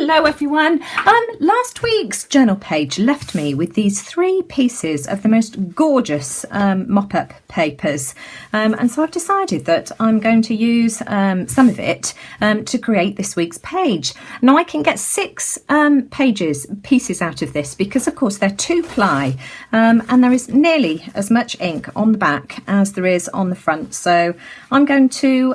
Hello everyone. Last week's journal page left me with these 3 pieces of the most gorgeous mop-up papers, and so I've decided that I'm going to use some of it to create this week's page. Now I can get 6 pieces out of this because of course they're 2-ply, and there is nearly as much ink on the back as there is on the front, so I'm going to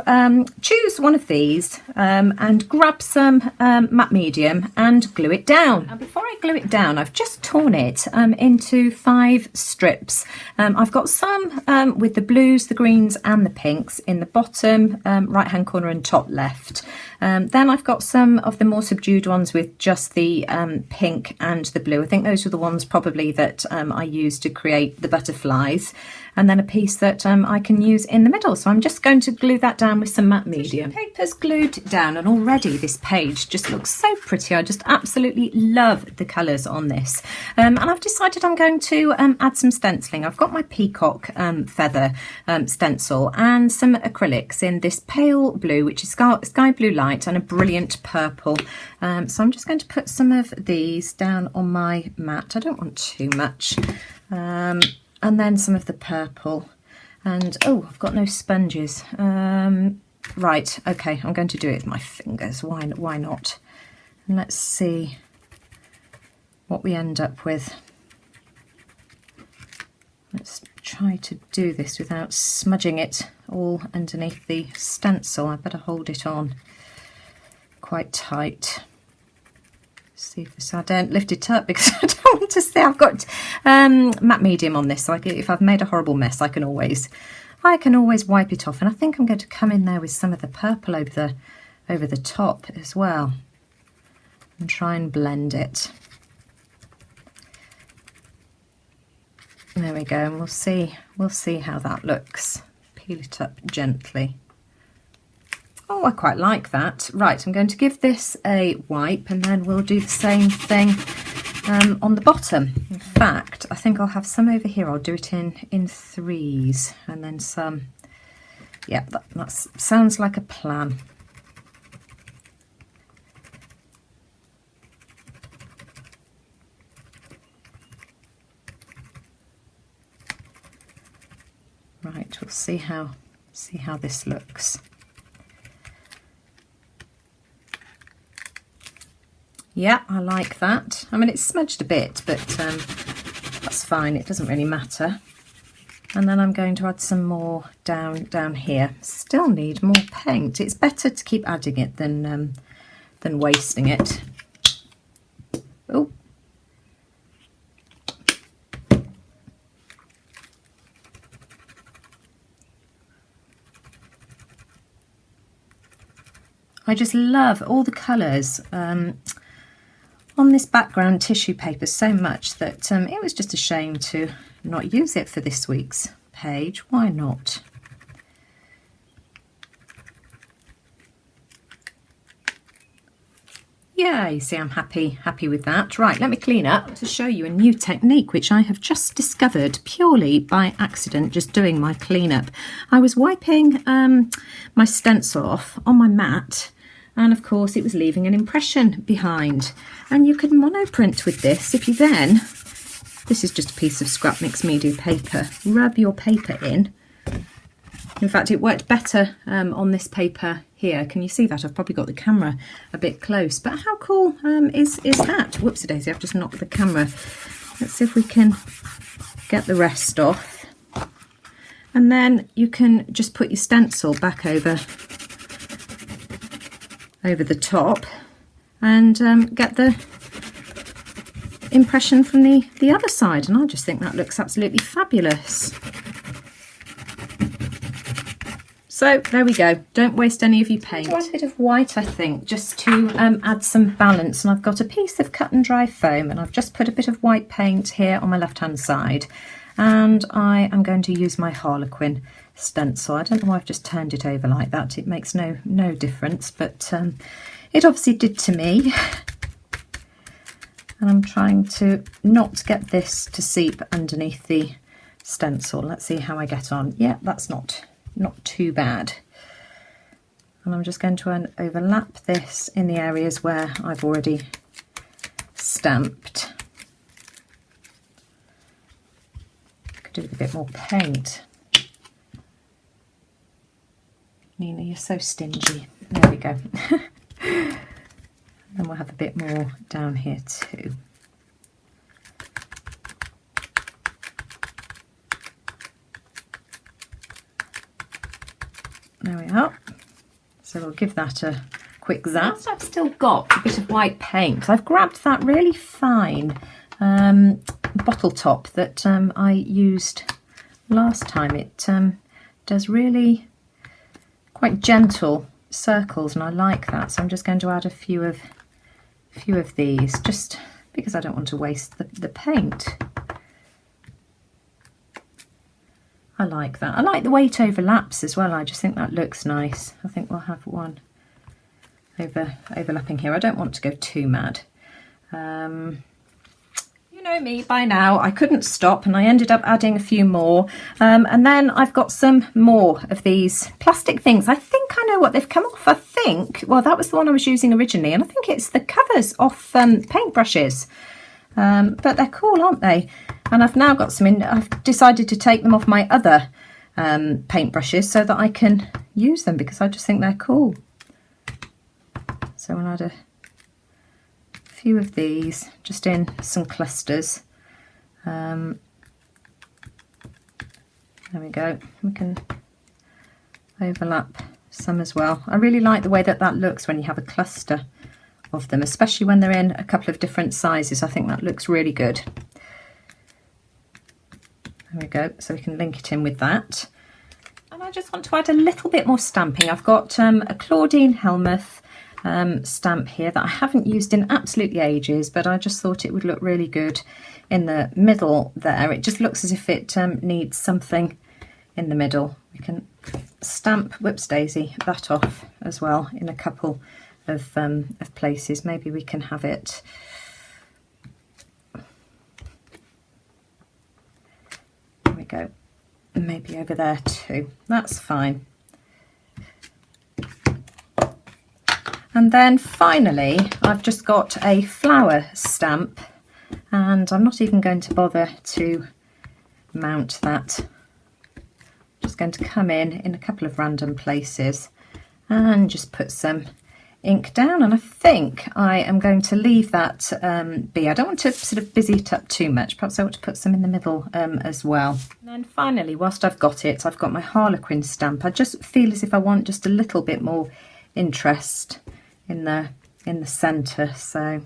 choose one of these and grab some matte medium and glue it down. Now before I glue it down, I've just torn it into 5 strips. I've got some with the blues, the greens and the pinks in the bottom right hand corner and top left. Then I've got some of the more subdued ones with just the pink and the blue. I think those were the ones probably that I used to create the butterflies, and then a piece that I can use in the middle. So I'm just going to glue that down with some matte medium. The paper's glued down and already this page just looks so pretty. I just absolutely love the colours on this. And I've decided I'm going to add some stenciling. I've got my peacock feather stencil and some acrylics in this pale blue, which is sky blue light, and a brilliant purple. So I'm just going to put some of these down on my mat. I don't want too much. And then some of the purple, and oh, I've got no sponges. Right, okay, I'm going to do it with my fingers. Why not? And let's see what we end up with. Let's try to do this without smudging it all underneath the stencil. I better hold it on quite tight. See if this, I don't lift it up because I don't want to see. I've got matte medium on this, so if I've made a horrible mess, I can always wipe it off. And I think I'm going to come in there with some of the purple over the top as well, and try and blend it. There we go, and we'll see how that looks. Peel it up gently. Oh, I quite like that. Right, I'm going to give this a wipe, and then we'll do the same thing on the bottom. In fact, I think I'll have some over here. I'll do it in 3s, and then some. Yeah, that sounds like a plan. Right, we'll see how this looks. Yeah, I like that. I mean, it's smudged a bit, but that's fine. It doesn't really matter. And then I'm going to add some more down here. Still need more paint. It's better to keep adding it than wasting it. Oh. I just love all the colours on this background tissue paper so much that it was just a shame to not use it for this week's page. Why not? Yeah, you see, I'm happy with that. Right, let me clean up to show you a new technique which I have just discovered purely by accident, just doing my cleanup. I was wiping my stencil off on my mat, and of course it was leaving an impression behind. And you can monoprint with this if you then, this is just a piece of scrap mixed media paper, rub your paper in. In fact, it worked better on this paper here. Can you see that? I've probably got the camera a bit close, but how cool is that? Whoopsie daisy, I've just knocked the camera. Let's see if we can get the rest off. And then you can just put your stencil back over the top and get the impression from the other side, and I just think that looks absolutely fabulous. So there we go, don't waste any of your paint. Add a bit of white, I think, just to add some balance, and I've got a piece of cut and dry foam, and I've just put a bit of white paint here on my left hand side, and I am going to use my Harlequin stencil. I don't know why I've just turned it over like that. It makes no difference, but it obviously did to me. And I'm trying to not get this to seep underneath the stencil. Let's see how I get on. Yeah, that's not too bad. And I'm just going to overlap this in the areas where I've already stamped. Could do with a bit more paint. Nina, you're so stingy. There we go. And we'll have a bit more down here too. There we are. So we'll give that a quick zap. Whilst I've still got a bit of white paint, I've grabbed that really fine bottle top that I used last time. It does really quite gentle circles, and I like that. So I'm just going to add a few of these, just because I don't want to waste the paint. I like that. I like the way it overlaps as well. I just think that looks nice. I think we'll have one overlapping here. I don't want to go too mad. You know me by now. I couldn't stop and I ended up adding a few more. And then I've got some more of these plastic things. I think I know what they've come off. I think, well, that was the one I was using originally, and I think it's the covers off paintbrushes. But they're cool, aren't they? And I've now got some in. I've decided to take them off my other paintbrushes so that I can use them, because I just think they're cool. So I'll add a few of these just in some clusters. There we go. We can overlap some as well. I really like the way that looks when you have a cluster of them, especially when they're in a couple of different sizes. I think that looks really good. There we go, so we can link it in with that. And I just want to add a little bit more stamping. I've got a Claudine Helmuth stamp here that I haven't used in absolutely ages, but I just thought it would look really good in the middle there. It just looks as if it needs something in the middle. We can stamp, whoops daisy, that off as well in a couple of places. Maybe we can have it go, maybe over there too. That's fine. And then finally I've just got a flower stamp, and I'm not even going to bother to mount that. I'm just going to come in a couple of random places and just put some ink down, and I think I am going to leave that be. I don't want to sort of busy it up too much. Perhaps I want to put some in the middle as well. And then finally, whilst I've got it, I've got my Harlequin stamp. I just feel as if I want just a little bit more interest in the centre, so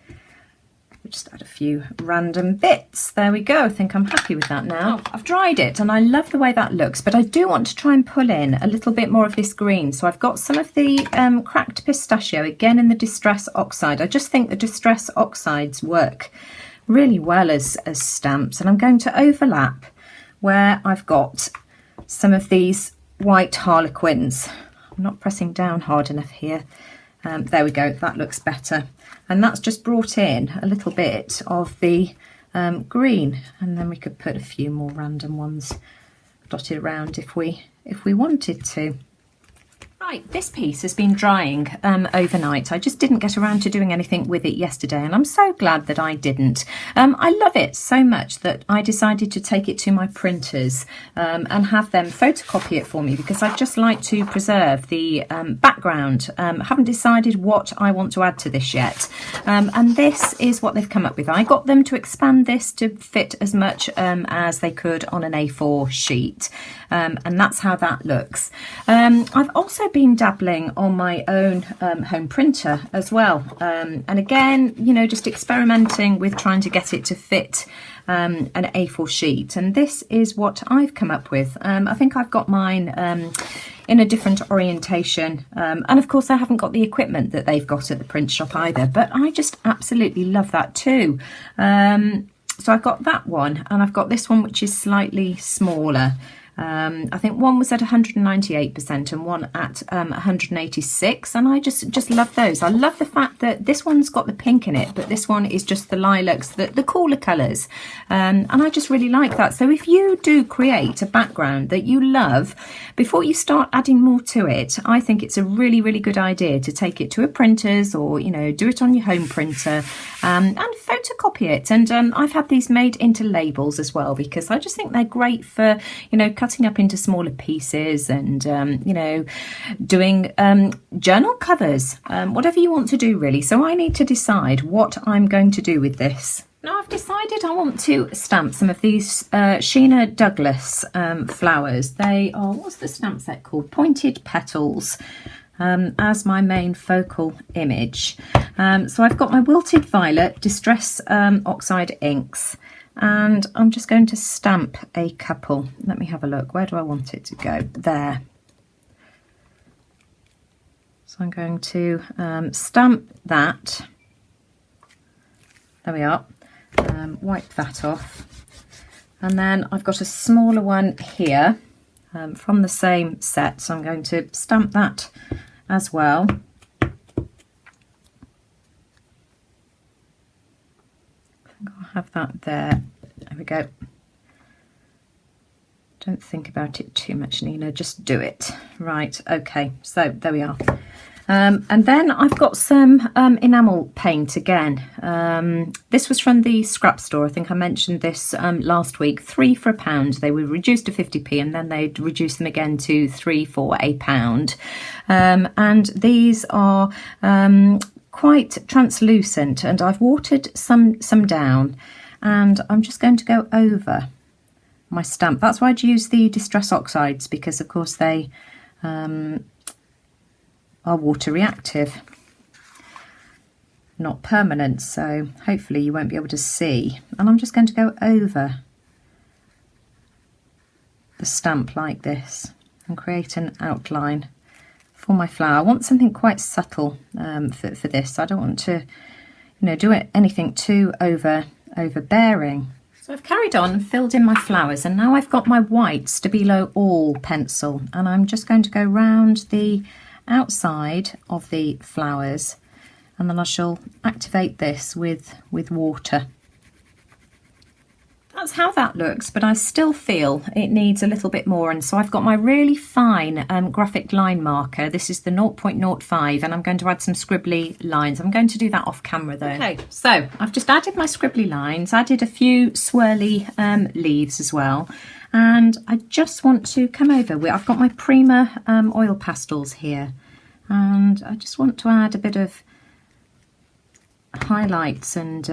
we'll just add a few random bits. There we go. I think I'm happy with that now. I've dried it and I love the way that looks, but I do want to try and pull in a little bit more of this green. So I've got some of the cracked pistachio, again in the Distress Oxide. I just think the Distress Oxides work really well as stamps, and I'm going to overlap where I've got some of these white Harlequins. I'm not pressing down hard enough here. There we go, that looks better. And that's just brought in a little bit of the green, and then we could put a few more random ones dotted around if we wanted to. Right, this piece has been drying overnight. I just didn't get around to doing anything with it yesterday, and I'm so glad that I didn't. I love it so much that I decided to take it to my printers and have them photocopy it for me, because I just like to preserve the background. Haven't decided what I want to add to this yet, and this is what they've come up with. I got them to expand this to fit as much as they could on an A4 sheet, and that's how that looks. I've also been dabbling on my own home printer as well, and again, you know, just experimenting with trying to get it to fit an A4 sheet, and this is what I've come up with. I think I've got mine in a different orientation, and of course I haven't got the equipment that they've got at the print shop either, but I just absolutely love that too. So I've got that one, and I've got this one which is slightly smaller. I think one was at 198% and one at 186, and I just love those. I love the fact that this one's got the pink in it, but this one is just the lilacs, the cooler colours, and I just really like that. So if you do create a background that you love, before you start adding more to it, I think it's a really, really good idea to take it to a printer's, or do it on your home printer, and photocopy it. And I've had these made into labels as well, because I just think they're great for cutting up into smaller pieces, and doing journal covers, whatever you want to do really. So I need to decide what I'm going to do with this. Now I've decided I want to stamp some of these Sheena Douglas flowers. They are, what's the stamp set called? Pointed Petals, as my main focal image. So I've got my Wilted Violet Distress Oxide inks, and I'm just going to stamp a couple. Let me have a look. Where do I want it to go? There. So I'm going to stamp that. There we are. Wipe that off. And then I've got a smaller one here from the same set. So I'm going to stamp that as well. I'll have that there. There we go. Don't think about it too much, Nina, just do it. Right, okay, so there we are. And then I've got some enamel paint again. This was from the scrap store. I think I mentioned this last week. 3 for £1. They were reduced to 50p, and then they'd reduced them again to 3 for £1. And these are quite translucent, and I've watered some down, and I'm just going to go over my stamp. That's why I'd use the Distress Oxides, because of course they are water reactive, not permanent, so hopefully you won't be able to see. And I'm just going to go over the stamp like this and create an outline for my flower. I want something quite subtle for this. I don't want to do anything too overbearing. So I've carried on, filled in my flowers, and now I've got my white Stabilo All pencil, and I'm just going to go round the outside of the flowers, and then I shall activate this with water. That's how that looks, but I still feel it needs a little bit more, and so I've got my really fine graphic line marker. This is the 0.05, and I'm going to add some scribbly lines. I'm going to do that off camera though. Okay, so I've just added my scribbly lines, added a few swirly leaves as well, and I just want to come over with, I've got my Prima oil pastels here, and I just want to add a bit of highlights, and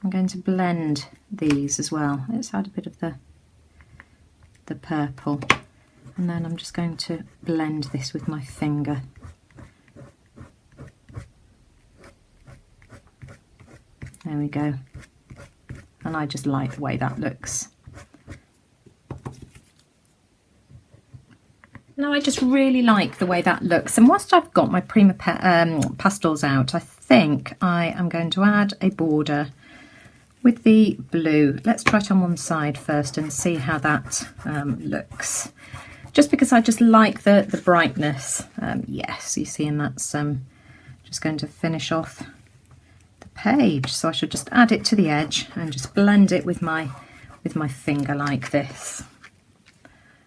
I'm going to blend these as well. Let's add a bit of the purple, and then I'm just going to blend this with my finger. There we go. And I just like the way that looks. Now I just really like the way that looks, and whilst I've got my Prima pastels out, I think I am going to add a border with the blue. Let's try it on one side first and see how that looks, just because I just like the brightness. Yes, you see, and that's just going to finish off the page. So I should just add it to the edge and just blend it with my finger like this,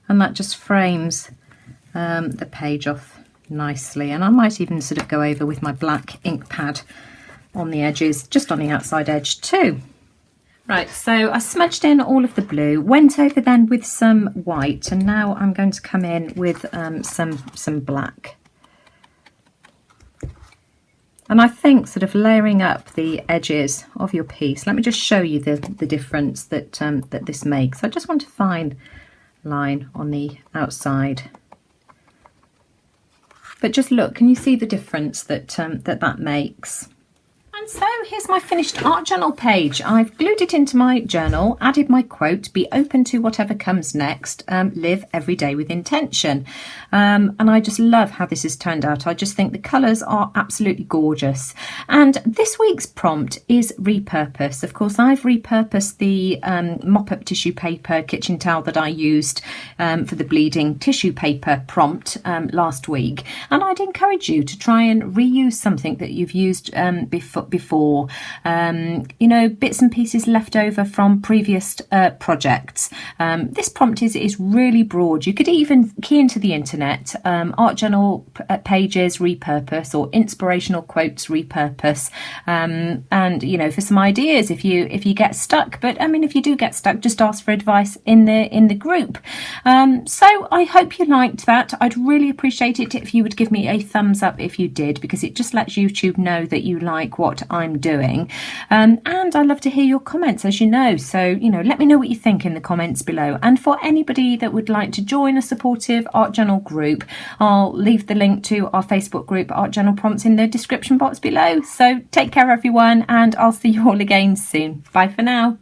and that just frames the page off nicely. And I might even sort of go over with my black ink pad on the edges, just on the outside edge too. Right, so I smudged in all of the blue, went over then with some white, and now I'm going to come in with some black. And I think sort of layering up the edges of your piece, let me just show you the difference that that this makes. I just want a fine line on the outside. But just look, can you see the difference that that makes? And And so here's my finished art journal page. I've glued it into my journal, added my quote, be open to whatever comes next, live every day with intention. And I just love how this has turned out. I just think the colours are absolutely gorgeous. And this week's prompt is repurpose. Of course, I've repurposed the mop-up tissue paper kitchen towel that I used for the bleeding tissue paper prompt last week. And I'd encourage you to try and reuse something that you've used before. You know, bits and pieces left over from previous projects. This prompt is really broad. You could even key into the internet, art journal pages repurpose or inspirational quotes repurpose, and you know, for some ideas if you get stuck. But I mean, if you do get stuck, just ask for advice in the group. So I hope you liked that. I'd really appreciate it if you would give me a thumbs up if you did, because it just lets YouTube know that you like what I'm doing. And I love to hear your comments, as you know. So, you know, let me know what you think in the comments below. And for anybody that would like to join a supportive art journal group, I'll leave the link to our Facebook group, Art Journal Prompts, in the description box below. So take care, everyone, and I'll see you all again soon. Bye for now.